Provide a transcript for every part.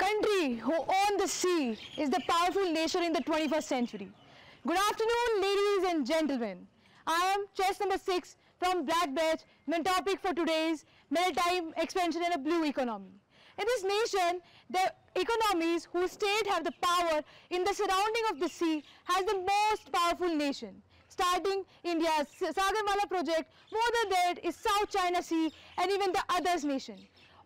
country who owns the sea is the powerful nation in the 21st century. Good afternoon, ladies and gentlemen. I am chess number 6 from Black Belt. My topic for today is maritime expansion and a blue economy. In this nation, the economies whose state have the power in the surrounding of the sea has the most powerful nation. Starting India's Sagarmala project, more than that is South China Sea and even the others nation.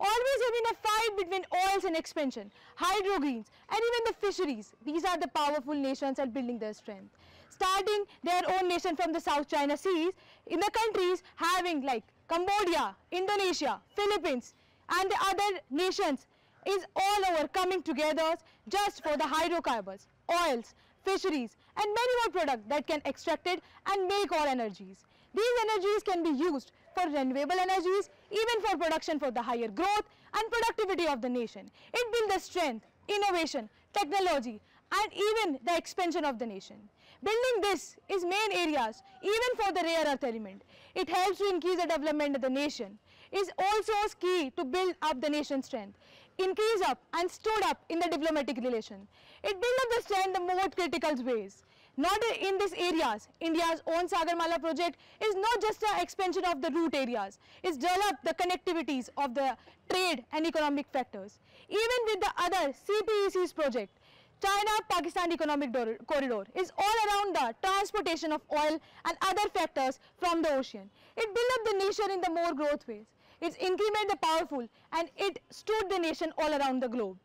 Always having a fight between oils and expansion, hydrogreens and even the fisheries. These are the powerful nations and building their strength. Starting their own nation from the South China Seas, in the countries having like Cambodia, Indonesia, Philippines and the other nations is all over coming together just for the hydrocarbons, oils, fisheries and many more products that can extract it and make all energies. These energies can be used for renewable energies, even for production for the higher growth and productivity of the nation. It builds the strength, innovation, technology and even the expansion of the nation. Building this is main areas even for the rare earth element. It helps to increase the development of the nation. Is also key to build up the nation's strength, increase up and stood up in the diplomatic relation. It built up the strength in the most critical ways. Not in these areas, India's own Sagarmala project is not just the expansion of the root areas, it's developed the connectivities of the trade and economic factors. Even with the other CPEC's project, China-Pakistan Economic Corridor is all around the transportation of oil and other factors from the ocean. It built up the nation in the more growth ways. It's increment the powerful and it stood the nation all around the globe.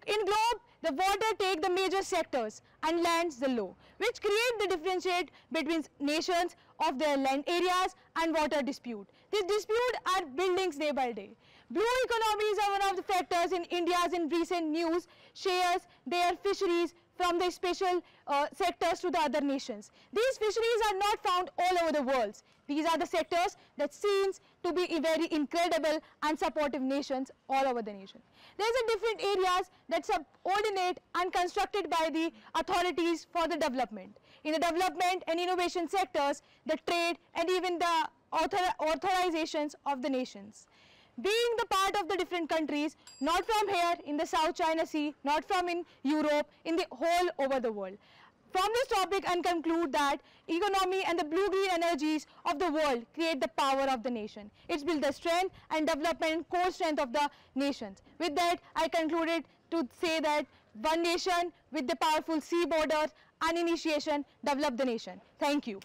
In globe, the water take the major sectors and lands the low, which create the differentiate between nations of their land areas and water dispute. These dispute are buildings day by day. Blue economies are one of the factors in India's in recent news shares their fisheries from the special sectors to the other nations. These fisheries are not found all over the world. These are the sectors that seems to be very incredible and supportive nations all over the nation. There is a different areas that subordinate and constructed by the authorities for the development. In the development and innovation sectors, the trade and even the authorizations of the nations. Being the part of the different countries, not from here in the South China Sea, not from in Europe, in the whole over the world. From this topic I conclude that economy and the blue-green energies of the world create the power of the nation. It's built the strength and development core strength of the nations. With that, I concluded to say that one nation with the powerful sea borders and initiation develop the nation. Thank you.